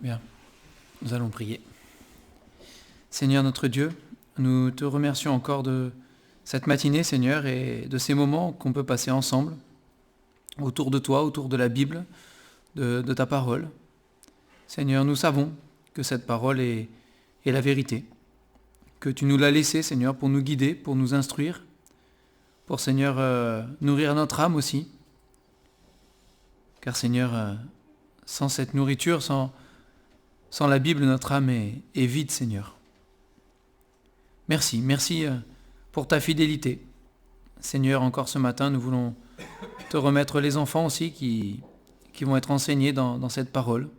Bien, nous allons prier. Seigneur notre Dieu, nous te remercions encore de cette matinée, Seigneur, et de ces moments qu'on peut passer ensemble, autour de toi, autour de la Bible, de ta parole. Seigneur, nous savons que cette parole est la vérité, que tu nous l'as laissée, Seigneur, pour nous guider, pour nous instruire, pour, Seigneur, nourrir notre âme aussi. Car, Seigneur, sans cette nourriture, sans la Bible, notre âme est vide, Seigneur. Merci pour ta fidélité. Seigneur, encore ce matin, nous voulons te remettre les enfants aussi qui vont être enseignés dans cette parole.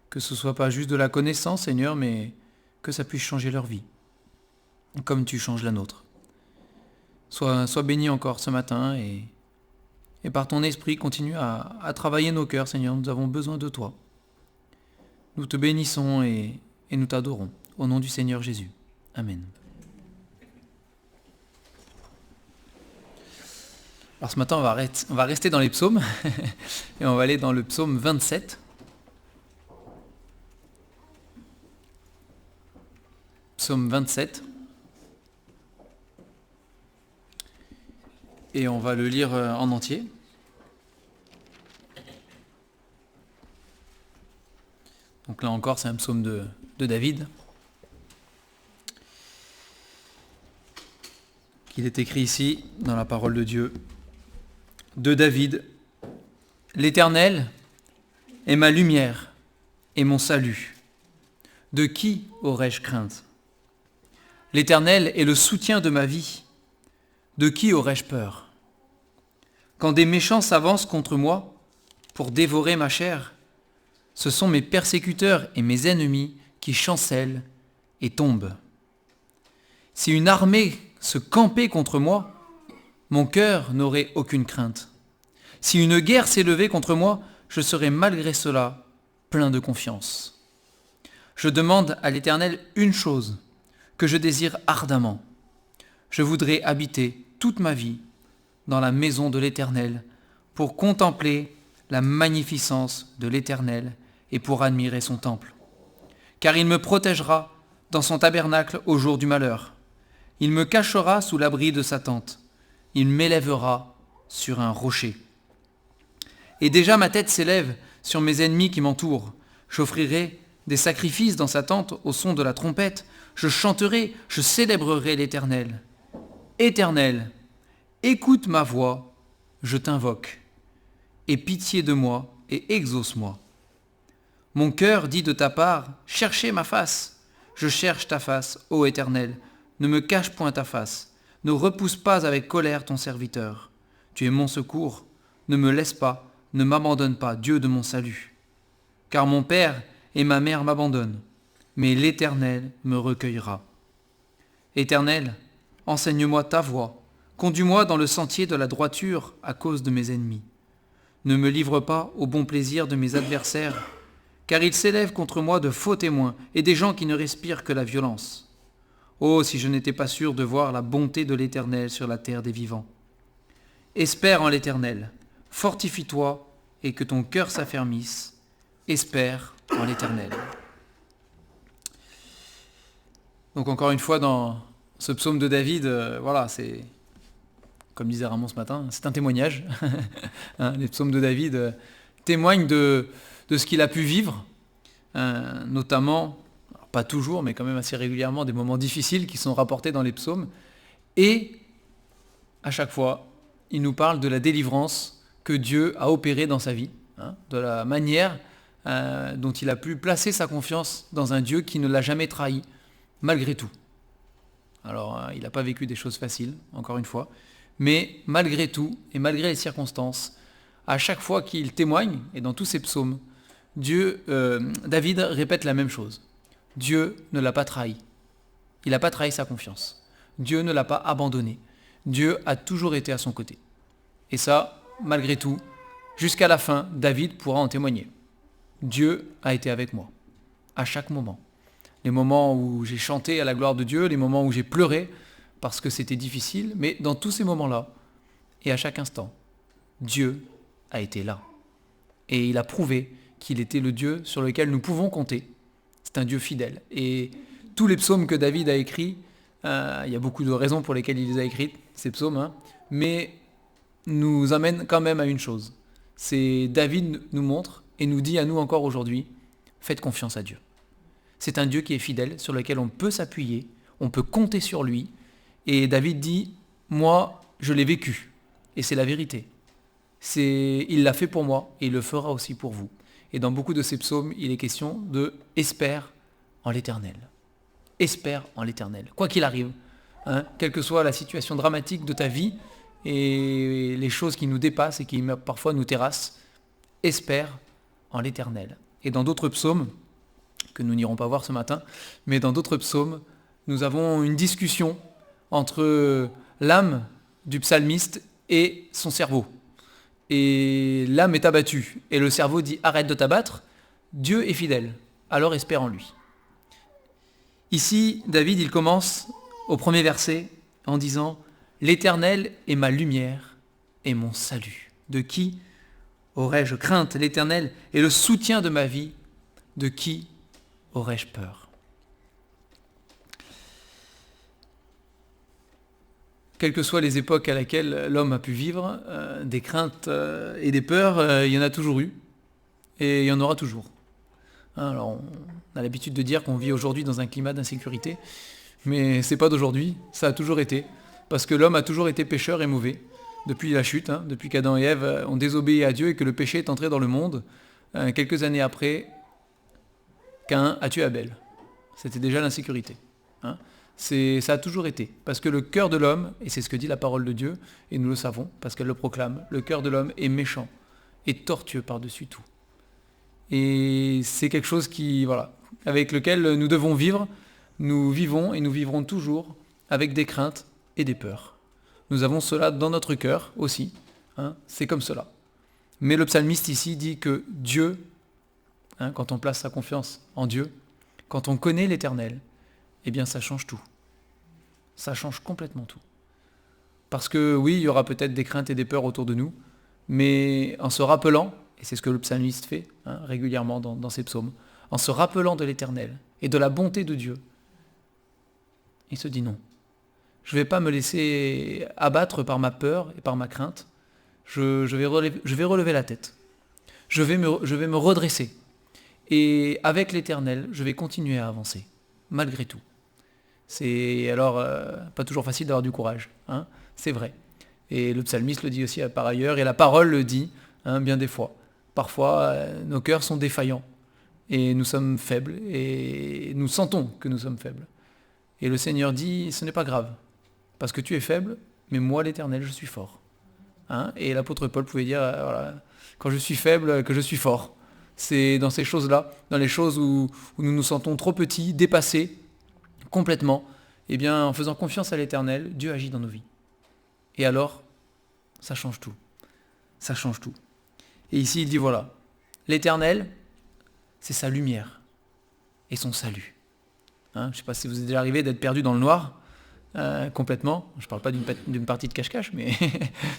Que ce ne soit pas juste de la connaissance, Seigneur, mais que ça puisse changer leur vie, comme tu changes la nôtre. Sois béni encore ce matin et par ton esprit, continue à travailler nos cœurs, Seigneur. Nous avons besoin de toi. Nous te bénissons et nous t'adorons. Au nom du Seigneur Jésus. Amen. Alors ce matin, on va rester dans les psaumes et on va aller dans le psaume 27. Psaume 27. Et on va le lire en entier. Donc là encore, c'est un psaume de David. Il est écrit ici, dans la parole de Dieu, de David. L'Éternel est ma lumière et mon salut. De qui aurais-je crainte ? L'Éternel est le soutien de ma vie. De qui aurais-je peur ? Quand des méchants s'avancent contre moi pour dévorer ma chair, ce sont mes persécuteurs et mes ennemis qui chancellent et tombent. Si une armée se campait contre moi, mon cœur n'aurait aucune crainte. Si une guerre s'élevait contre moi, je serais malgré cela plein de confiance. Je demande à l'Éternel une chose que je désire ardemment. Je voudrais habiter toute ma vie dans la maison de l'Éternel pour contempler la magnificence de l'Éternel et pour admirer son temple. Car il me protégera dans son tabernacle au jour du malheur. Il me cachera sous l'abri de sa tente. Il m'élèvera sur un rocher. Et déjà ma tête s'élève sur mes ennemis qui m'entourent. J'offrirai des sacrifices dans sa tente au son de la trompette. Je chanterai, je célébrerai l'Éternel. Éternel, écoute ma voix, je t'invoque. Aie pitié de moi et exauce-moi. Mon cœur dit de ta part, cherchez ma face. Je cherche ta face, ô Éternel. Ne me cache point ta face. Ne repousse pas avec colère ton serviteur. Tu es mon secours. Ne me laisse pas, ne m'abandonne pas, Dieu de mon salut. Car mon père et ma mère m'abandonnent, mais l'Éternel me recueillera. Éternel, enseigne-moi ta voie. Conduis-moi dans le sentier de la droiture à cause de mes ennemis. Ne me livre pas au bon plaisir de mes adversaires, car ils s'élèvent contre moi de faux témoins et des gens qui ne respirent que la violence. Oh, si je n'étais pas sûr de voir la bonté de l'Éternel sur la terre des vivants. Espère en l'Éternel, fortifie-toi et que ton cœur s'affermisse. Espère en l'Éternel. Donc encore une fois, dans ce psaume de David, c'est, comme disait Ramon ce matin, c'est un témoignage. Les psaumes de David témoignent de ce qu'il a pu vivre, notamment, pas toujours, mais quand même assez régulièrement, des moments difficiles qui sont rapportés dans les psaumes. Et à chaque fois, il nous parle de la délivrance que Dieu a opérée dans sa vie, de la manière dont il a pu placer sa confiance dans un Dieu qui ne l'a jamais trahi, malgré tout. Alors, il n'a pas vécu des choses faciles, encore une fois, mais malgré tout, et malgré les circonstances, à chaque fois qu'il témoigne, et dans tous ses psaumes, David répète la même chose. Dieu ne l'a pas trahi. Il n'a pas trahi sa confiance. Dieu ne l'a pas abandonné. Dieu a toujours été à son côté. Et ça, malgré tout, jusqu'à la fin, David pourra en témoigner. Dieu a été avec moi, à chaque moment. Les moments où j'ai chanté à la gloire de Dieu, les moments où j'ai pleuré parce que c'était difficile, mais dans tous ces moments-là, et à chaque instant, Dieu a été là. Et il a prouvé qu'il était le Dieu sur lequel nous pouvons compter. C'est un Dieu fidèle. Et tous les psaumes que David a écrits, il y a beaucoup de raisons pour lesquelles il les a écrits, ces psaumes, mais nous amènent quand même à une chose. C'est David nous montre et nous dit à nous encore aujourd'hui, faites confiance à Dieu. C'est un Dieu qui est fidèle, sur lequel on peut s'appuyer, on peut compter sur lui. Et David dit, moi, je l'ai vécu. Et c'est la vérité. Il l'a fait pour moi et il le fera aussi pour vous. Et dans beaucoup de ces psaumes, il est question de espère en l'Éternel. Espère en l'Éternel, quoi qu'il arrive, quelle que soit la situation dramatique de ta vie et les choses qui nous dépassent et qui parfois nous terrassent, espère en l'Éternel. Et dans d'autres psaumes, que nous n'irons pas voir ce matin, mais dans d'autres psaumes, nous avons une discussion entre l'âme du psalmiste et son cerveau. Et l'âme est abattue, et le cerveau dit « arrête de t'abattre, Dieu est fidèle, alors espère en lui ». Ici, David, il commence au premier verset en disant « L'Éternel est ma lumière et mon salut. De qui aurais-je crainte? L'Éternel est le soutien de ma vie. De qui aurais-je peur ?» Quelles que soient les époques à laquelle l'homme a pu vivre, des craintes et des peurs, il y en a toujours eu, et il y en aura toujours. Alors, on a l'habitude de dire qu'on vit aujourd'hui dans un climat d'insécurité, mais c'est pas d'aujourd'hui, ça a toujours été, parce que l'homme a toujours été pécheur et mauvais, depuis la chute, depuis qu'Adam et Ève ont désobéi à Dieu et que le péché est entré dans le monde. Quelques années après, Caïn a tué Abel. C'était déjà l'insécurité. Ça a toujours été, parce que le cœur de l'homme, et c'est ce que dit la parole de Dieu, et nous le savons, parce qu'elle le proclame, le cœur de l'homme est méchant et tortueux par-dessus tout. Et c'est quelque chose avec lequel nous devons vivre. Nous vivons et nous vivrons toujours avec des craintes et des peurs. Nous avons cela dans notre cœur aussi, c'est comme cela. Mais le psalmiste ici dit que Dieu, quand on place sa confiance en Dieu, quand on connaît l'Éternel, eh bien ça change tout. Ça change complètement tout. Parce que oui, il y aura peut-être des craintes et des peurs autour de nous, mais en se rappelant, et c'est ce que le psalmiste fait régulièrement dans ses psaumes, en se rappelant de l'Éternel et de la bonté de Dieu, il se dit non. Je ne vais pas me laisser abattre par ma peur et par ma crainte. Je vais relever la tête. Je vais me redresser. Et avec l'Éternel, je vais continuer à avancer, malgré tout. C'est alors pas toujours facile d'avoir du courage, c'est vrai. Et le psalmiste le dit aussi par ailleurs, et la parole le dit bien des fois. Parfois, nos cœurs sont défaillants, et nous sommes faibles, et nous sentons que nous sommes faibles. Et le Seigneur dit, ce n'est pas grave, parce que tu es faible, mais moi l'Éternel, je suis fort. Et l'apôtre Paul pouvait dire, quand je suis faible, que je suis fort. C'est dans ces choses-là, dans les choses où nous nous sentons trop petits, dépassés, complètement, eh bien, en faisant confiance à l'Éternel, Dieu agit dans nos vies. Et alors, ça change tout. Ça change tout. Et ici, il dit, voilà, l'Éternel, c'est sa lumière et son salut. Je ne sais pas si vous êtes déjà arrivé d'être perdu dans le noir, complètement. Je ne parle pas d'une partie de cache-cache, mais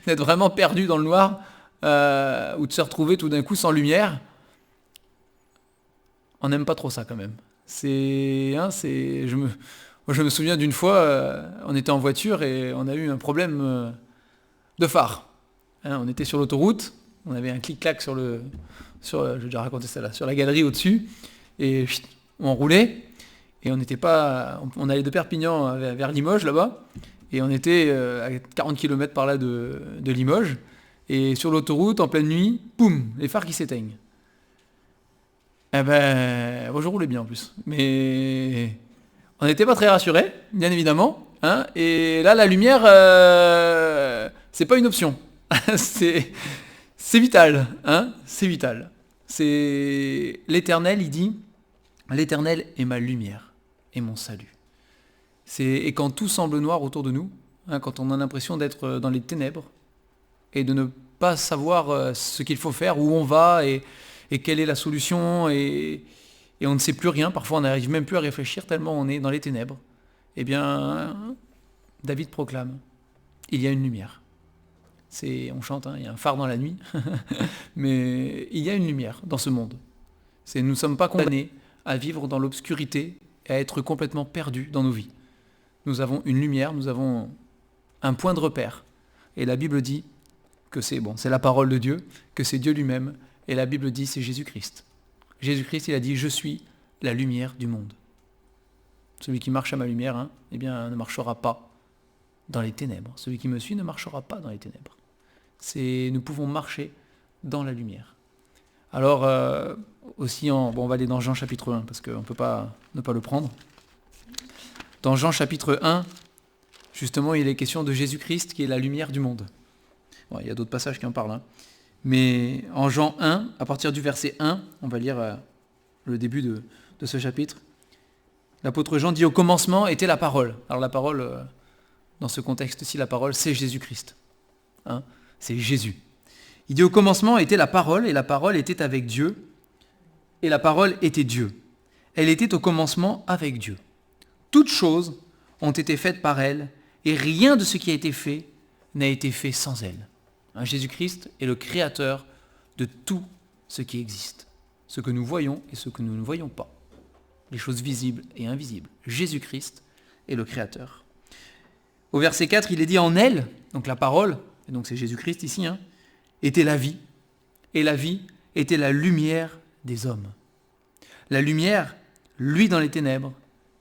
d'être vraiment perdu dans le noir, ou de se retrouver tout d'un coup sans lumière. On n'aime pas trop ça quand même. Je me souviens d'une fois, on était en voiture et on a eu un problème de phare. On était sur l'autoroute, on avait un clic-clac j'ai déjà raconté ça là, sur la galerie au-dessus, et on roulait, et on allait de Perpignan vers Limoges là-bas, et on était à 40 km par là de Limoges, et sur l'autoroute, en pleine nuit, boum, les phares qui s'éteignent. Eh ben, je roulais bien en plus. Mais on n'était pas très rassurés, bien évidemment. Et là, la lumière, c'est pas une option. c'est vital. C'est vital. C'est l'Éternel, il dit, l'Éternel est ma lumière et mon salut. Et quand tout semble noir autour de nous, quand on a l'impression d'être dans les ténèbres et de ne pas savoir ce qu'il faut faire, où on va et quelle est la solution, et on ne sait plus rien, parfois on n'arrive même plus à réfléchir tellement on est dans les ténèbres, eh bien, David proclame, il y a une lumière. On chante, il y a un phare dans la nuit, mais il y a une lumière dans ce monde. Nous ne sommes pas condamnés à vivre dans l'obscurité et à être complètement perdus dans nos vies. Nous avons une lumière, nous avons un point de repère. Et la Bible dit que c'est la parole de Dieu, que c'est Dieu lui-même. Et la Bible dit c'est Jésus-Christ. Jésus-Christ, il a dit « Je suis la lumière du monde ». Celui qui marche à ma lumière, ne marchera pas dans les ténèbres. Celui qui me suit ne marchera pas dans les ténèbres. Nous pouvons marcher dans la lumière. Alors, on va aller dans Jean chapitre 1, parce qu'on ne peut pas ne pas le prendre. Dans Jean chapitre 1, justement, il est question de Jésus-Christ qui est la lumière du monde. Bon, il y a d'autres passages qui en parlent. Mais en Jean 1, à partir du verset 1, on va lire le début de ce chapitre. L'apôtre Jean dit « Au commencement était la parole ». Alors la parole, dans ce contexte-ci, la parole, c'est Jésus-Christ. C'est Jésus. Il dit « Au commencement était la parole, et la parole était avec Dieu, et la parole était Dieu. Elle était au commencement avec Dieu. Toutes choses ont été faites par elle, et rien de ce qui a été fait n'a été fait sans elle. » Jésus-Christ est le créateur de tout ce qui existe, ce que nous voyons et ce que nous ne voyons pas, les choses visibles et invisibles. Jésus-Christ est le créateur. Au verset 4, il est dit « En elle », donc la parole, et donc c'est Jésus-Christ ici, était la vie, et la vie était la lumière des hommes. La lumière, lui dans les ténèbres,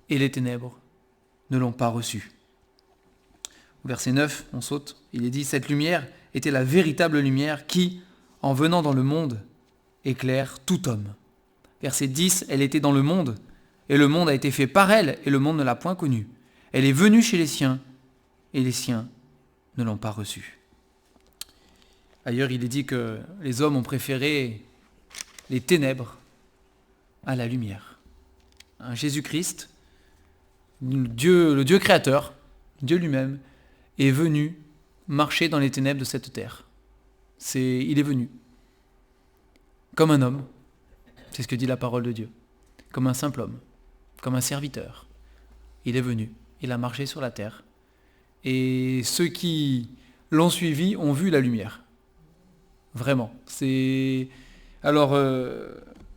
et les ténèbres ne l'ont pas reçue. Au verset 9, on saute, il est dit « Cette lumière était la véritable lumière qui, en venant dans le monde, éclaire tout homme. » Verset 10, elle était dans le monde, et le monde a été fait par elle, et le monde ne l'a point connue. Elle est venue chez les siens, et les siens ne l'ont pas reçue. Ailleurs, il est dit que les hommes ont préféré les ténèbres à la lumière. Jésus-Christ, le Dieu créateur, Dieu lui-même, est venu marcher dans les ténèbres de cette terre. Il est venu comme un homme, c'est ce que dit la parole de Dieu, comme un simple homme, comme un serviteur. Il est venu, il a marché sur la terre, et ceux qui l'ont suivi ont vu la lumière. Vraiment. Alors,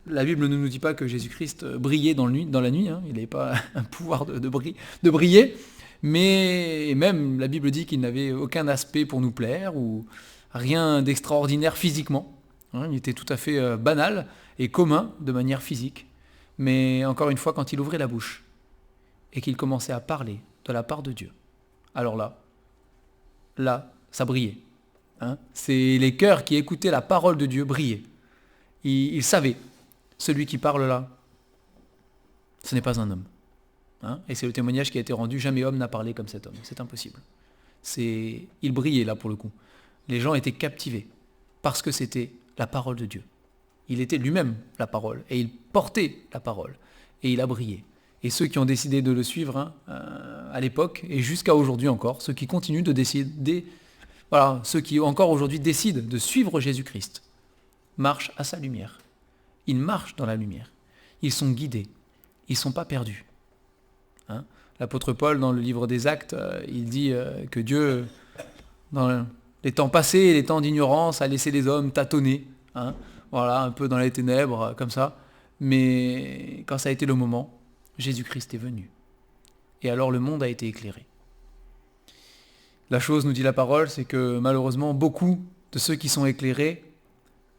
la Bible ne nous dit pas que Jésus-Christ brillait dans la nuit, il n'avait pas un pouvoir de briller, mais même la Bible dit qu'il n'avait aucun aspect pour nous plaire, ou rien d'extraordinaire physiquement. Il était tout à fait banal et commun de manière physique. Mais encore une fois, quand il ouvrait la bouche et qu'il commençait à parler de la part de Dieu, alors là, ça brillait. C'est les cœurs qui écoutaient la parole de Dieu brillaient. Ils savaient, celui qui parle là, ce n'est pas un homme. Et c'est le témoignage qui a été rendu, jamais homme n'a parlé comme cet homme. C'est impossible. Il brillait là pour le coup. Les gens étaient captivés parce que c'était la parole de Dieu. Il était lui-même la parole et il portait la parole et il a brillé. Et ceux qui ont décidé de le suivre à l'époque et jusqu'à aujourd'hui encore, ceux qui continuent de décider, ceux qui encore aujourd'hui décident de suivre Jésus-Christ, marchent à sa lumière. Ils marchent dans la lumière. Ils sont guidés. Ils ne sont pas perdus. L'apôtre Paul, dans le livre des Actes, il dit que Dieu, dans les temps passés et les temps d'ignorance, a laissé les hommes tâtonner, un peu dans les ténèbres, comme ça. Mais quand ça a été le moment, Jésus-Christ est venu. Et alors le monde a été éclairé. La chose, nous dit la parole, c'est que malheureusement, beaucoup de ceux qui sont éclairés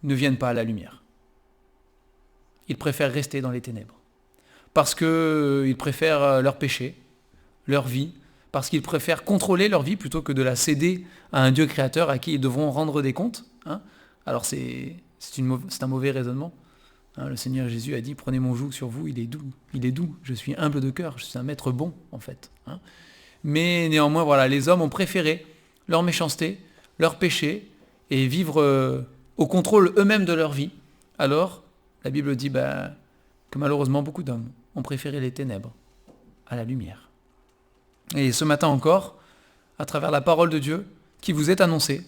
ne viennent pas à la lumière. Ils préfèrent rester dans les ténèbres. Parce qu'ils préfèrent leur péché, leur vie, parce qu'ils préfèrent contrôler leur vie plutôt que de la céder à un Dieu créateur à qui ils devront rendre des comptes. Alors c'est un mauvais raisonnement. Le Seigneur Jésus a dit « Prenez mon joug sur vous, il est doux, je suis humble de cœur, je suis un maître bon, en fait. » Mais néanmoins, les hommes ont préféré leur méchanceté, leur péché, et vivre au contrôle eux-mêmes de leur vie. Alors, la Bible dit que malheureusement, beaucoup d'hommes ont préféré les ténèbres à la lumière. Et ce matin encore, à travers la parole de Dieu qui vous est annoncée,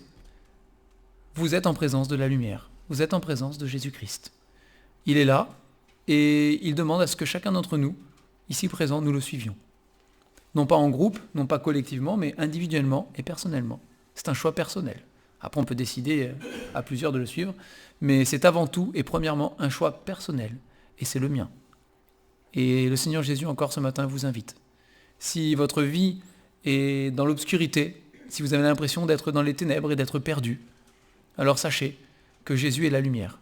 vous êtes en présence de la lumière, vous êtes en présence de Jésus-Christ. Il est là et il demande à ce que chacun d'entre nous, ici présents, nous le suivions. Non pas en groupe, non pas collectivement, mais individuellement et personnellement. C'est un choix personnel. Après, on peut décider à plusieurs de le suivre, mais c'est avant tout et premièrement un choix personnel et c'est le mien. Et le Seigneur Jésus encore ce matin vous invite. Si votre vie est dans l'obscurité, si vous avez l'impression d'être dans les ténèbres et d'être perdu, alors sachez que Jésus est la lumière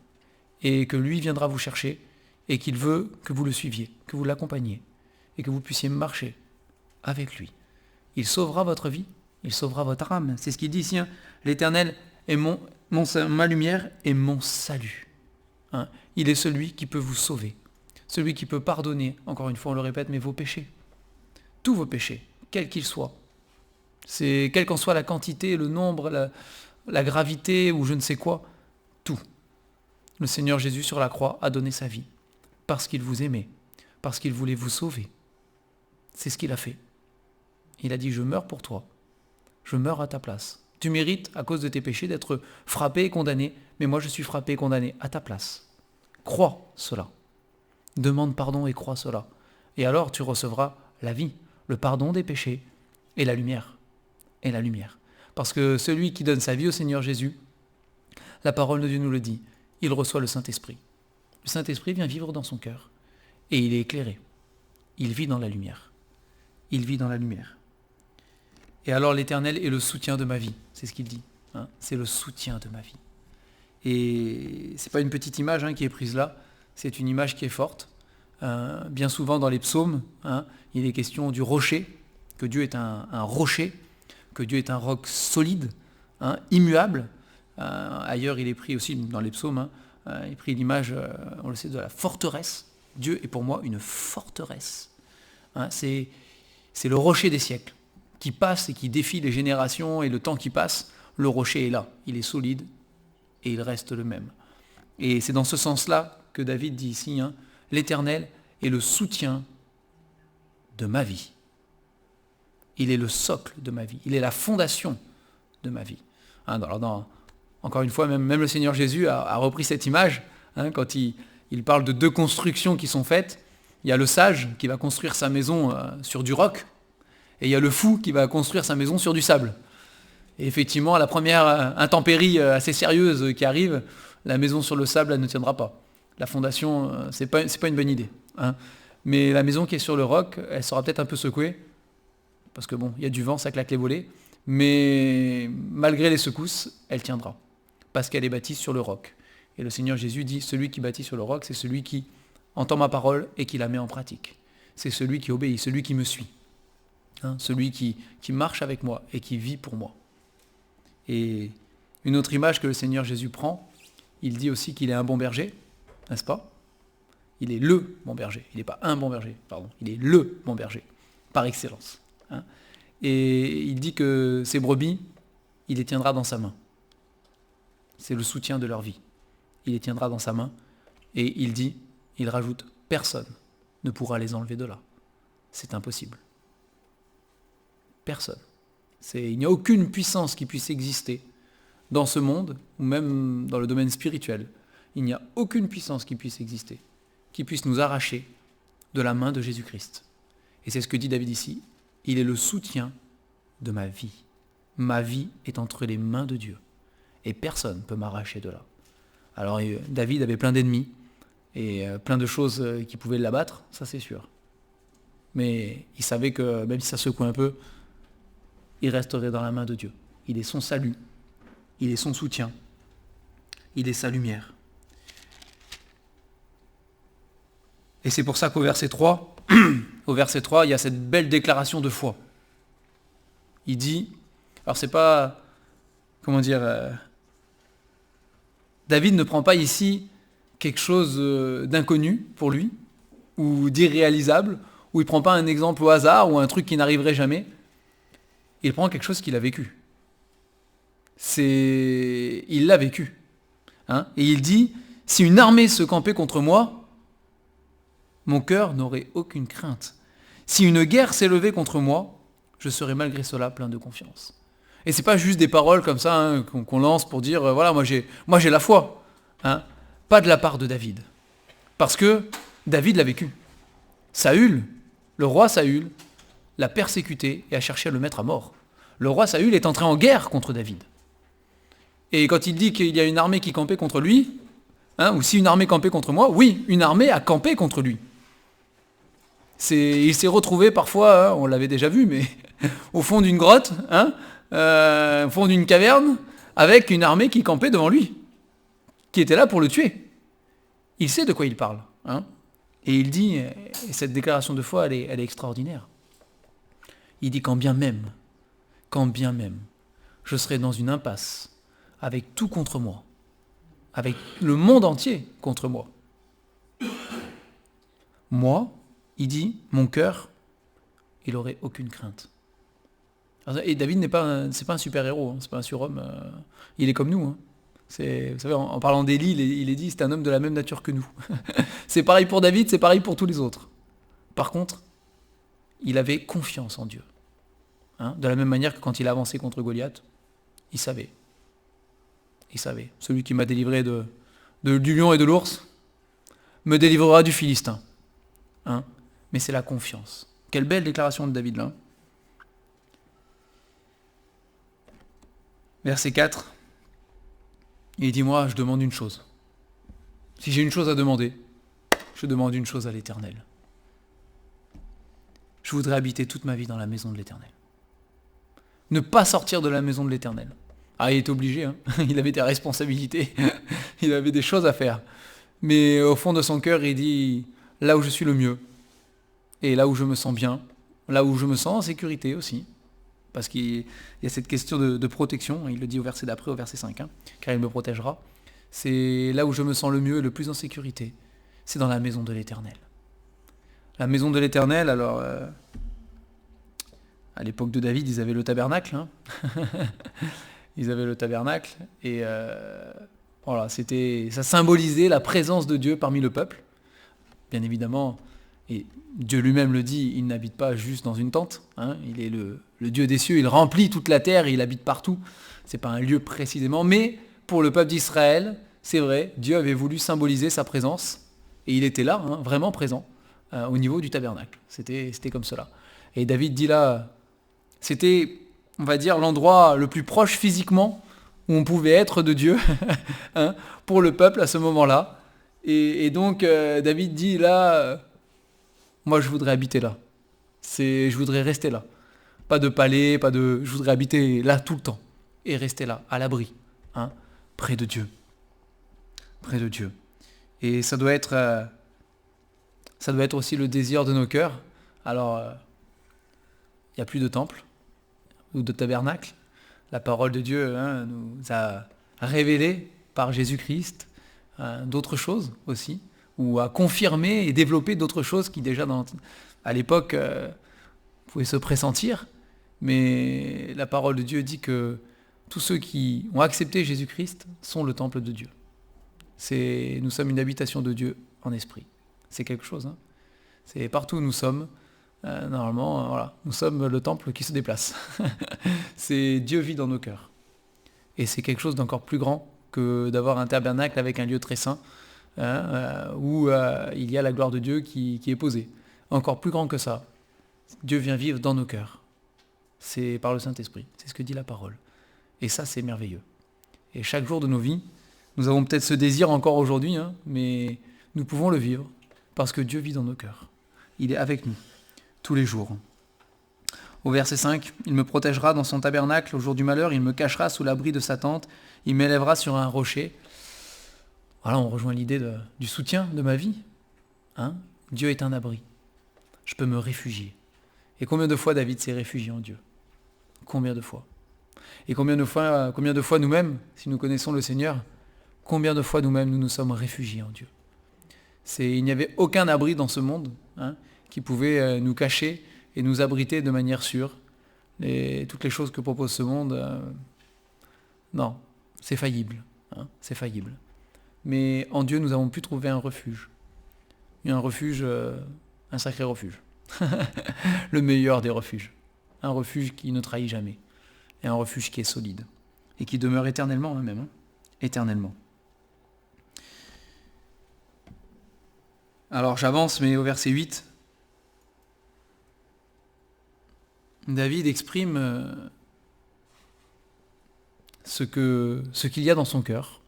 et que lui viendra vous chercher et qu'il veut que vous le suiviez, que vous l'accompagniez et que vous puissiez marcher avec lui. Il sauvera votre vie, il sauvera votre âme. C'est ce qu'il dit ici, hein. L'Éternel est ma lumière et mon salut. Hein. Il est celui qui peut vous sauver, celui qui peut pardonner, encore une fois on le répète, mais vos péchés. Tous vos péchés, quels qu'ils soient. C'est quelle qu'en soit la quantité, le nombre, la gravité ou je ne sais quoi, tout. Le Seigneur Jésus sur la croix a donné sa vie parce qu'il vous aimait, parce qu'il voulait vous sauver. C'est ce qu'il a fait. Il a dit, je meurs pour toi, je meurs à ta place. Tu mérites, à cause de tes péchés, d'être frappé et condamné, mais moi je suis frappé et condamné à ta place. Crois cela. Demande pardon et crois cela. Et alors tu recevras la vie, le pardon des péchés et la lumière. Et la lumière. Parce que celui qui donne sa vie au Seigneur Jésus, la parole de Dieu nous le dit, il reçoit le Saint-Esprit. Le Saint-Esprit vient vivre dans son cœur et il est éclairé. Il vit dans la lumière. Il vit dans la lumière. Et alors l'Éternel est le soutien de ma vie, c'est ce qu'il dit. Hein, c'est le soutien de ma vie. Et c'est pas une petite image qui est prise là, c'est une image qui est forte. Bien souvent dans les psaumes, il est question du rocher, que Dieu est un rocher, que Dieu est un roc solide, immuable. Ailleurs, il est pris aussi dans les psaumes, il est pris l'image, on le sait, de la forteresse. Dieu est pour moi une forteresse. C'est le rocher des siècles, qui passe et qui défie les générations et le temps qui passe. Le rocher est là, il est solide et il reste le même. Et c'est dans ce sens-là que David dit ici, l'Éternel est le soutien de ma vie. Il est le socle de ma vie. Il est la fondation de ma vie. Encore une fois, même le Seigneur Jésus a repris cette image. Quand il parle de deux constructions qui sont faites. Il y a le sage qui va construire sa maison sur du roc. Et il y a le fou qui va construire sa maison sur du sable. Et effectivement, à la première intempérie assez sérieuse qui arrive, la maison sur le sable, elle ne tiendra pas. La fondation, c'est pas une bonne idée. Mais la maison qui est sur le roc, elle sera peut-être un peu secouée. Parce que il y a du vent, ça claque les volets. Mais malgré les secousses, elle tiendra. Parce qu'elle est bâtie sur le roc. Et le Seigneur Jésus dit, celui qui bâtit sur le roc, c'est celui qui entend ma parole et qui la met en pratique. C'est celui qui obéit, celui qui me suit. Celui qui marche avec moi et qui vit pour moi. Et une autre image que le Seigneur Jésus prend, il dit aussi qu'il est un bon berger, n'est-ce pas? Il est le bon berger. Il n'est pas un bon berger, pardon. Il est le bon berger, par excellence. Et il dit que ces brebis, il les tiendra dans sa main. C'est le soutien de leur vie. Il les tiendra dans sa main. Et il rajoute, personne ne pourra les enlever de là. C'est impossible. Personne. Il n'y a aucune puissance qui puisse exister dans ce monde, ou même dans le domaine spirituel. Il n'y a aucune puissance qui puisse exister, qui puisse nous arracher de la main de Jésus-Christ. Et c'est ce que dit David ici. Il est le soutien de ma vie. Ma vie est entre les mains de Dieu. Et personne ne peut m'arracher de là. Alors David avait plein d'ennemis, et plein de choses qui pouvaient l'abattre, ça c'est sûr. Mais il savait que même si ça secouait un peu, il resterait dans la main de Dieu. Il est son salut, il est son soutien, il est sa lumière. Et c'est pour ça qu'au verset 3, il y a cette belle déclaration de foi. Il dit, alors c'est pas, David ne prend pas ici quelque chose d'inconnu pour lui, ou d'irréalisable, ou il ne prend pas un exemple au hasard, ou un truc qui n'arriverait jamais. Il prend quelque chose qu'il a vécu. Il l'a vécu. Et il dit, si une armée se campait contre moi, mon cœur n'aurait aucune crainte. Si une guerre s'élevait contre moi, je serais malgré cela plein de confiance. Et c'est pas juste des paroles comme ça qu'on lance pour dire, voilà, moi j'ai la foi. Pas de la part de David. Parce que David l'a vécu. Saül, le roi Saül, l'a persécuté et a cherché à le mettre à mort. Le roi Saül est entré en guerre contre David. Et quand il dit qu'il y a une armée qui campait contre lui, Ou si une armée campait contre moi, oui, une armée a campé contre lui. Il s'est retrouvé parfois, on l'avait déjà vu, mais au fond d'une grotte, au fond d'une caverne, avec une armée qui campait devant lui, qui était là pour le tuer. Il sait de quoi il parle. Et il dit, et cette déclaration de foi, elle est extraordinaire. Il dit quand bien même, je serai dans une impasse, avec tout contre moi, avec le monde entier contre moi. Moi, il dit, mon cœur, il n'aurait aucune crainte. Et David c'est pas un super-héros, c'est pas un surhomme, il est comme nous. Vous savez, en parlant d'Élie, il est dit, c'est un homme de la même nature que nous. C'est pareil pour David, c'est pareil pour tous les autres. Par contre, il avait confiance en Dieu. De la même manière que quand il a avancé contre Goliath, il savait. Celui qui m'a délivré du lion et de l'ours me délivrera du Philistin. Mais c'est la confiance. Quelle belle déclaration de David là. Verset 4. Il dit, moi, je demande une chose. Si j'ai une chose à demander, je demande une chose à l'Éternel. Je voudrais habiter toute ma vie dans la maison de l'Éternel. Ne pas sortir de la maison de l'Éternel. Il était obligé, il avait des responsabilités, il avait des choses à faire. Mais au fond de son cœur, il dit, là où je suis le mieux, et là où je me sens bien, là où je me sens en sécurité aussi, parce qu'il y a cette question de protection, il le dit au verset d'après, au verset 5, car il me protégera. C'est là où je me sens le mieux et le plus en sécurité, c'est dans la maison de l'Éternel. La maison de l'Éternel, alors, à l'époque de David, ils avaient le tabernacle, ils avaient le tabernacle, et voilà, ça symbolisait la présence de Dieu parmi le peuple, bien évidemment. Et Dieu lui-même le dit, il n'habite pas juste dans une tente, il est le Dieu des cieux, il remplit toute la terre, il habite partout. C'est pas un lieu précisément, mais pour le peuple d'Israël, c'est vrai, Dieu avait voulu symboliser sa présence, et il était là, vraiment présent, au niveau du tabernacle. C'était comme cela. Et David dit là, c'était, on va dire, l'endroit le plus proche physiquement où on pouvait être de Dieu pour le peuple à ce moment-là. Et donc David dit là, moi je voudrais habiter là. Je voudrais rester là. Pas de palais, je voudrais habiter là tout le temps. Et rester là, à l'abri, près de Dieu. Près de Dieu. Et ça doit être aussi le désir de nos cœurs. Alors, il n'y a plus de temple ou de tabernacle. La parole de Dieu nous a révélé par Jésus-Christ d'autres choses aussi, ou a confirmé et développé d'autres choses qui déjà à l'époque pouvaient se pressentir. Mais la parole de Dieu dit que tous ceux qui ont accepté Jésus-Christ sont le temple de Dieu. Nous sommes une habitation de Dieu en esprit. C'est quelque chose. C'est partout où nous sommes. Normalement, voilà, nous sommes le temple qui se déplace. C'est Dieu vit dans nos cœurs. Et c'est quelque chose d'encore plus grand que d'avoir un tabernacle avec un lieu très saint, où il y a la gloire de Dieu qui est posée. Encore plus grand que ça. Dieu vient vivre dans nos cœurs. C'est par le Saint-Esprit. C'est ce que dit la parole. Et ça, c'est merveilleux. Et chaque jour de nos vies, nous avons peut-être ce désir encore aujourd'hui, mais nous pouvons le vivre parce que Dieu vit dans nos cœurs. Il est avec nous tous les jours. Au verset 5, il me protégera dans son tabernacle au jour du malheur, il me cachera sous l'abri de sa tente, il m'élèvera sur un rocher. Voilà, on rejoint l'idée du soutien de ma vie. Dieu est un abri. Je peux me réfugier. Et combien de fois David s'est réfugié en Dieu? Combien de fois? Et combien de fois nous-mêmes, si nous connaissons le Seigneur, combien de fois nous-mêmes nous nous sommes réfugiés en Dieu? Il n'y avait aucun abri dans ce monde qui pouvait nous cacher et nous abriter de manière sûre. Toutes les choses que propose ce monde, non, c'est faillible. C'est faillible. Mais en Dieu, nous avons pu trouver un refuge. Un refuge, un sacré refuge. Le meilleur des refuges. Un refuge qui ne trahit jamais. Et un refuge qui est solide. Et qui demeure éternellement même. Éternellement. Alors j'avance, mais au verset 8, David exprime ce qu'il y a dans son cœur.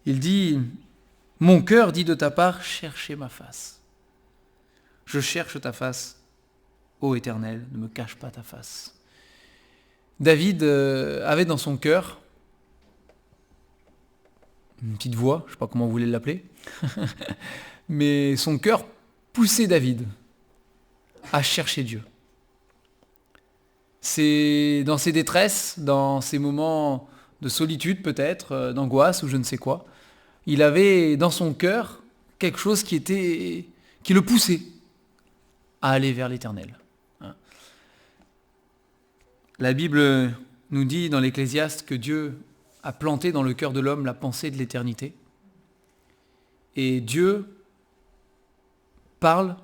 Il dit, Mon cœur dit de ta part, cherchez ma face. Je cherche ta face, ô Éternel, ne me cache pas ta face. David avait dans son cœur une petite voix, je ne sais pas comment vous voulez l'appeler, mais son cœur poussait David à chercher Dieu. C'est dans ses détresses, dans ses moments de solitude peut-être, d'angoisse ou je ne sais quoi, il avait dans son cœur quelque chose qui le poussait à aller vers l'Éternel. La Bible nous dit dans l'Ecclésiaste que Dieu a planté dans le cœur de l'homme la pensée de l'éternité. Et Dieu parle,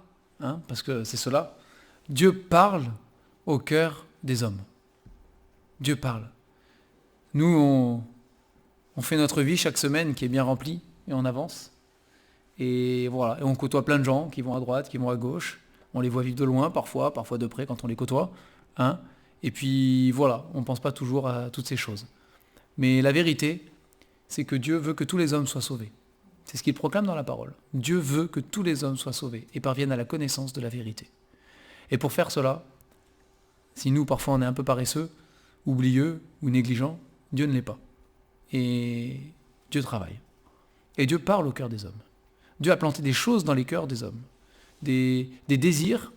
parce que c'est cela, Dieu parle au cœur des hommes. Dieu parle. Nous, on fait notre vie chaque semaine qui est bien remplie et on avance. Et voilà, et on côtoie plein de gens qui vont à droite, qui vont à gauche. On les voit vivre de loin parfois de près quand on les côtoie. Et puis voilà, on ne pense pas toujours à toutes ces choses. Mais la vérité, c'est que Dieu veut que tous les hommes soient sauvés. C'est ce qu'il proclame dans la parole. Dieu veut que tous les hommes soient sauvés et parviennent à la connaissance de la vérité. Et pour faire cela, si nous parfois on est un peu paresseux, oublieux ou négligents, Dieu ne l'est pas. Et Dieu travaille. Et Dieu parle au cœur des hommes. Dieu a planté des choses dans les cœurs des hommes. Des désirs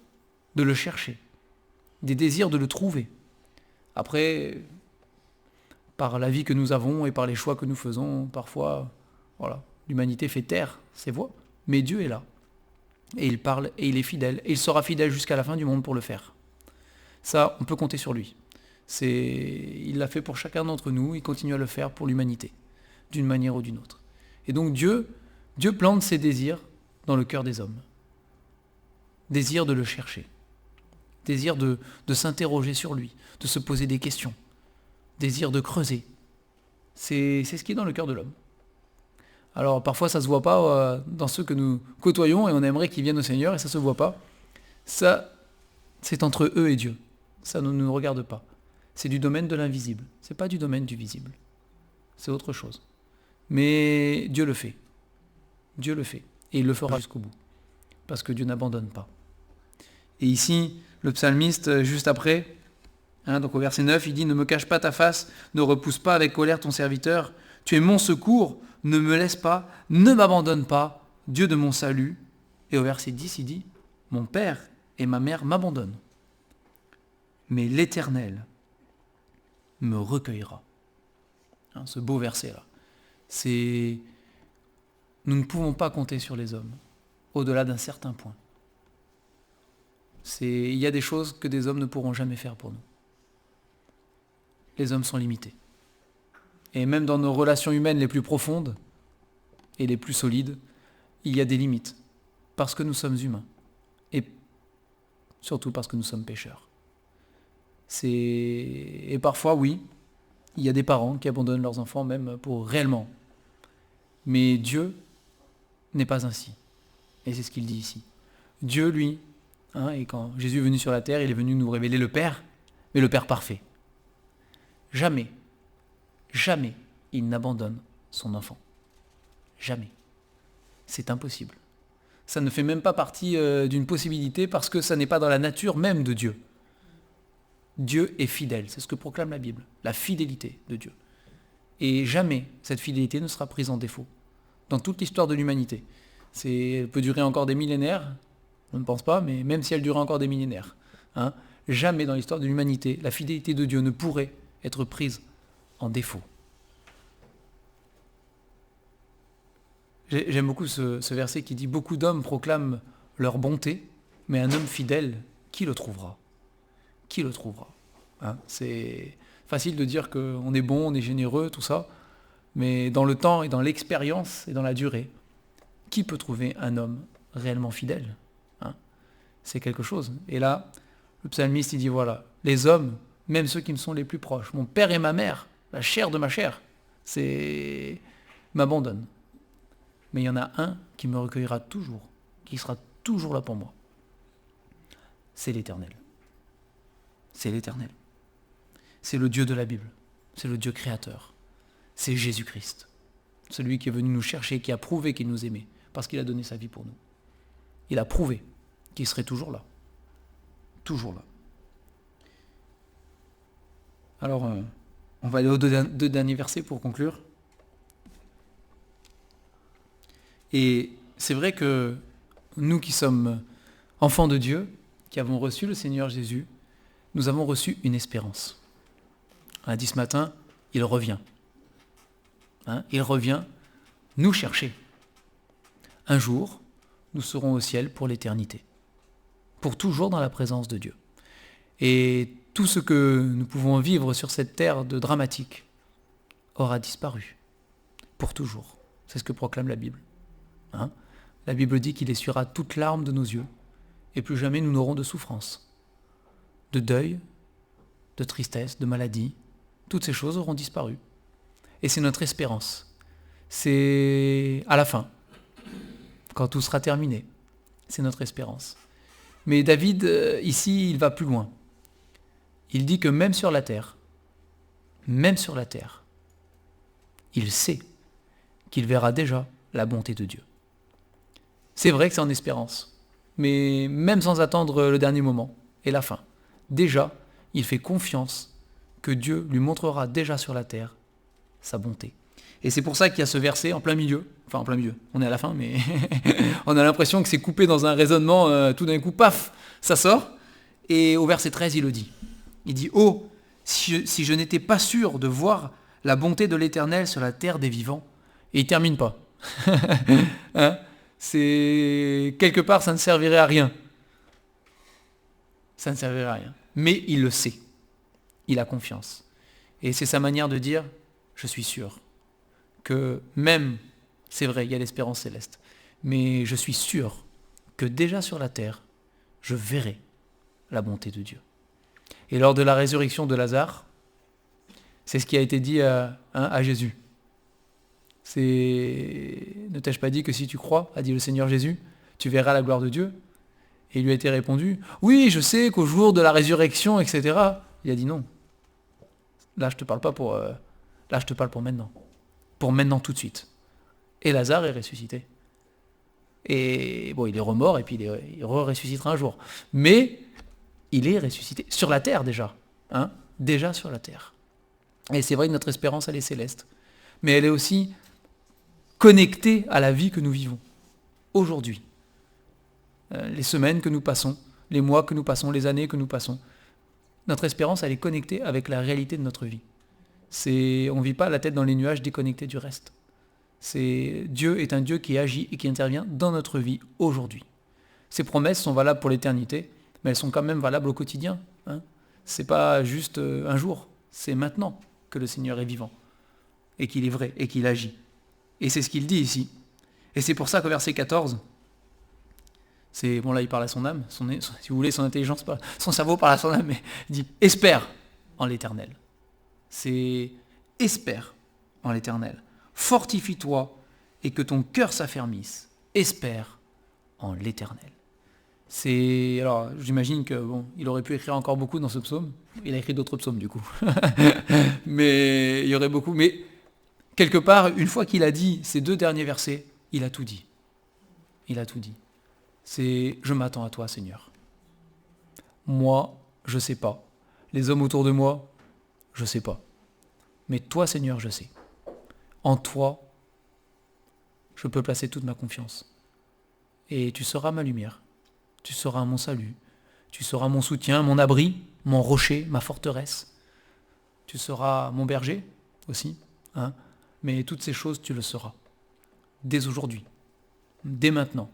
de le chercher. Des désirs de le trouver. Après, par la vie que nous avons et par les choix que nous faisons, parfois, voilà, l'humanité fait taire ses voix. Mais Dieu est là. Et il parle et il est fidèle. Et il sera fidèle jusqu'à la fin du monde pour le faire. Ça, on peut compter sur lui. Il l'a fait pour chacun d'entre nous, il continue à le faire pour l'humanité, d'une manière ou d'une autre. Et donc Dieu plante ses désirs dans le cœur des hommes. Désir de le chercher. Désir de s'interroger sur lui, de se poser des questions. Désir de creuser. C'est ce qui est dans le cœur de l'homme. Alors parfois ça ne se voit pas dans ceux que nous côtoyons et on aimerait qu'ils viennent au Seigneur et ça ne se voit pas. Ça, c'est entre eux et Dieu. Ça ne nous regarde pas. C'est du domaine de l'invisible. Ce n'est pas du domaine du visible. C'est autre chose. Mais Dieu le fait. Dieu le fait. Et il le fera jusqu'au bout. Parce que Dieu n'abandonne pas. Et ici, le psalmiste, juste après, donc au verset 9, il dit « Ne me cache pas ta face, ne repousse pas avec colère ton serviteur. Tu es mon secours, ne me laisse pas, ne m'abandonne pas, Dieu de mon salut. » Et au verset 10, il dit « Mon père et ma mère m'abandonnent. Mais l'Éternel me recueillera. » Ce beau verset-là. Nous ne pouvons pas compter sur les hommes, au-delà d'un certain point. Il y a des choses que des hommes ne pourront jamais faire pour nous. Les hommes sont limités. Et même dans nos relations humaines les plus profondes et les plus solides, il y a des limites, parce que nous sommes humains. Et surtout parce que nous sommes pécheurs. Et parfois, oui, il y a des parents qui abandonnent leurs enfants même pour réellement. Mais Dieu n'est pas ainsi. Et c'est ce qu'il dit ici. Dieu, lui, et quand Jésus est venu sur la terre, il est venu nous révéler le Père, mais le Père parfait. Jamais, jamais il n'abandonne son enfant. Jamais. C'est impossible. Ça ne fait même pas partie d'une possibilité parce que ça n'est pas dans la nature même de Dieu. Dieu est fidèle, c'est ce que proclame la Bible, la fidélité de Dieu. Et jamais cette fidélité ne sera prise en défaut. Dans toute l'histoire de l'humanité. Elle peut durer encore des millénaires, je ne pense pas, mais même si elle durait encore des millénaires, jamais dans l'histoire de l'humanité, la fidélité de Dieu ne pourrait être prise en défaut. J'aime beaucoup ce verset qui dit « Beaucoup d'hommes proclament leur bonté, mais un homme fidèle, qui le trouvera ?» Qui le trouvera ? C'est facile de dire qu'on est bon, on est généreux, tout ça, mais dans le temps et dans l'expérience et dans la durée, qui peut trouver un homme réellement fidèle ? C'est quelque chose. Et là, le psalmiste, il dit voilà, les hommes, même ceux qui me sont les plus proches, mon père et ma mère, la chair de ma chair, m'abandonnent. Mais il y en a un qui me recueillera toujours, qui sera toujours là pour moi. C'est l'Éternel. C'est l'Éternel. C'est le Dieu de la Bible. C'est le Dieu créateur. C'est Jésus-Christ. celui qui est venu nous chercher, qui a prouvé qu'il nous aimait, parce qu'il a donné sa vie pour nous. Il a prouvé qu'il serait toujours là. Toujours là. Alors, on va aller aux deux derniers versets pour conclure. Et c'est vrai que nous qui sommes enfants de Dieu, qui avons reçu le Seigneur Jésus, nous avons reçu une espérance. On a dit ce matin, il revient. Il revient nous chercher. Un jour, nous serons au ciel pour l'éternité, pour toujours dans la présence de Dieu. Et tout ce que nous pouvons vivre sur cette terre de dramatique aura disparu, pour toujours. C'est ce que proclame la Bible. La Bible dit qu'il essuiera toute larme de nos yeux, et plus jamais nous n'aurons de souffrance, de deuil, de tristesse, de maladie. Toutes ces choses auront disparu. Et c'est notre espérance. C'est à la fin, quand tout sera terminé. C'est notre espérance. Mais David, ici, il va plus loin. Il dit que même sur la terre, il sait qu'il verra déjà la bonté de Dieu. C'est vrai que c'est en espérance, mais même sans attendre le dernier moment et la fin, déjà, il fait confiance que Dieu lui montrera déjà sur la terre sa bonté. Et c'est pour ça qu'il y a ce verset en plein milieu, on est à la fin, mais on a l'impression que c'est coupé dans un raisonnement, tout d'un coup, paf, ça sort, et au verset 13, il le dit. Il dit « Oh, si je n'étais pas sûr de voir la bonté de l'Éternel sur la terre des vivants. » Et il ne termine pas. C'est quelque part, ça ne servirait à rien. Ça ne servirait à rien. Mais il le sait. Il a confiance. Et c'est sa manière de dire « Je suis sûr que même, c'est vrai, il y a l'espérance céleste, mais je suis sûr que déjà sur la terre, je verrai la bonté de Dieu. » Et lors de la résurrection de Lazare, c'est ce qui a été dit à Jésus. Ne t'ai-je pas dit que si tu crois, a dit le Seigneur Jésus, tu verras la gloire de Dieu? Et il lui a été répondu, oui, je sais qu'au jour de la résurrection, etc. Il a dit non. Là, je te parle pas pour maintenant. Pour maintenant, tout de suite. Et Lazare est ressuscité. Et bon, il est remort et puis il ressuscitera un jour. Mais il est ressuscité sur la terre déjà. Déjà sur la terre. Et c'est vrai que notre espérance, elle est céleste. Mais elle est aussi connectée à la vie que nous vivons. Aujourd'hui. Les semaines que nous passons, les mois que nous passons, les années que nous passons. Notre espérance, elle est connectée avec la réalité de notre vie. On ne vit pas la tête dans les nuages déconnectés du reste. Dieu est un Dieu qui agit et qui intervient dans notre vie aujourd'hui. Ses promesses sont valables pour l'éternité, mais elles sont quand même valables au quotidien. C'est pas juste un jour, c'est maintenant que le Seigneur est vivant, et qu'il est vrai, et qu'il agit. Et c'est ce qu'il dit ici. Et c'est pour ça qu'au verset 14, là il parle à son âme, si vous voulez, son intelligence, son cerveau parle à son âme, mais il dit « espère en l'Éternel ». C'est « espère en l'Éternel ». Fortifie-toi et que ton cœur s'affermisse. Espère en l'Éternel. Alors, j'imagine que il aurait pu écrire encore beaucoup dans ce psaume. Il a écrit d'autres psaumes du coup. Mais il y aurait beaucoup. Mais quelque part, une fois qu'il a dit ces deux derniers versets, il a tout dit. Il a tout dit. C'est « Je m'attends à toi, Seigneur. Moi, je ne sais pas. Les hommes autour de moi, je ne sais pas. Mais toi, Seigneur, je sais. En toi, je peux placer toute ma confiance. Et tu seras ma lumière. Tu seras mon salut. Tu seras mon soutien, mon abri, mon rocher, ma forteresse. Tu seras mon berger aussi. Mais toutes ces choses, tu le seras. Dès aujourd'hui. Dès maintenant.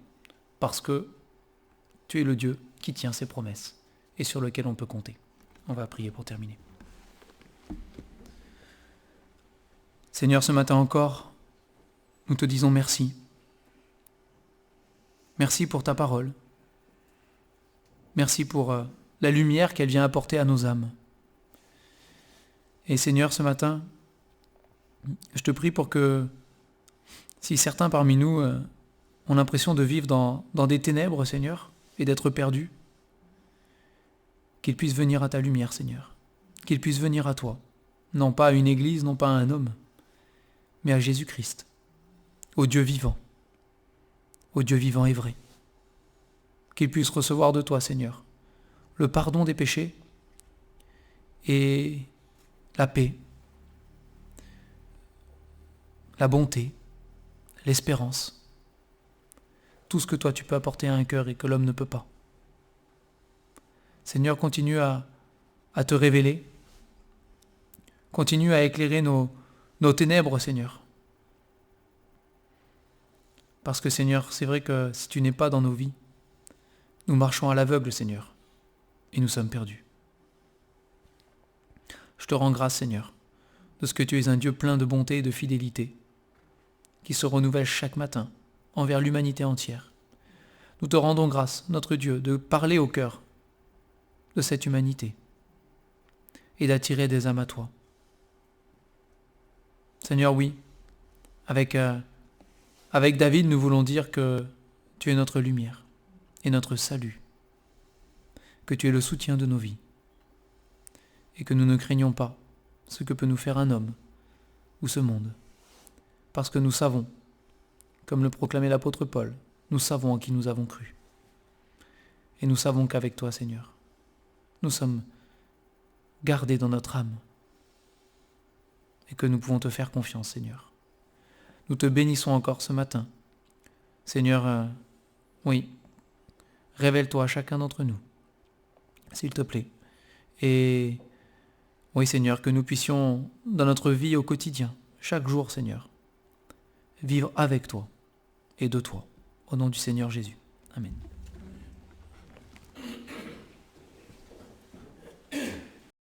Parce que tu es le Dieu qui tient ses promesses et sur lequel on peut compter. On va prier pour terminer. Seigneur, ce matin encore, nous te disons merci. Merci pour ta parole. Merci pour la lumière qu'elle vient apporter à nos âmes. Et Seigneur, ce matin, je te prie pour que, si certains parmi nous ont l'impression de vivre dans des ténèbres, Seigneur, et d'être perdus, qu'ils puissent venir à ta lumière, Seigneur. Qu'ils puissent venir à toi. Non pas à une église, non pas à un homme, mais à Jésus-Christ, au Dieu vivant et vrai. Qu'ils puissent recevoir de toi, Seigneur, le pardon des péchés et la paix, la bonté, l'espérance, tout ce que toi tu peux apporter à un cœur et que l'homme ne peut pas. Seigneur, continue à te révéler, continue à éclairer nos ténèbres, Seigneur. Parce que, Seigneur, c'est vrai que si tu n'es pas dans nos vies, nous marchons à l'aveugle, Seigneur, et nous sommes perdus. Je te rends grâce, Seigneur, de ce que tu es un Dieu plein de bonté et de fidélité, qui se renouvelle chaque matin envers l'humanité entière. Nous te rendons grâce, notre Dieu, de parler au cœur de cette humanité et d'attirer des âmes à toi. Seigneur, oui, avec David, nous voulons dire que tu es notre lumière et notre salut, que tu es le soutien de nos vies et que nous ne craignons pas ce que peut nous faire un homme ou ce monde, parce que nous savons, comme le proclamait l'apôtre Paul, nous savons en qui nous avons cru. Et nous savons qu'avec toi, Seigneur, nous sommes gardés dans notre âme et que nous pouvons te faire confiance, Seigneur. Nous te bénissons encore ce matin. Seigneur, oui, révèle-toi à chacun d'entre nous, s'il te plaît. Et oui, Seigneur, que nous puissions, dans notre vie au quotidien, chaque jour, Seigneur, vivre avec toi et de toi, au nom du Seigneur Jésus. Amen.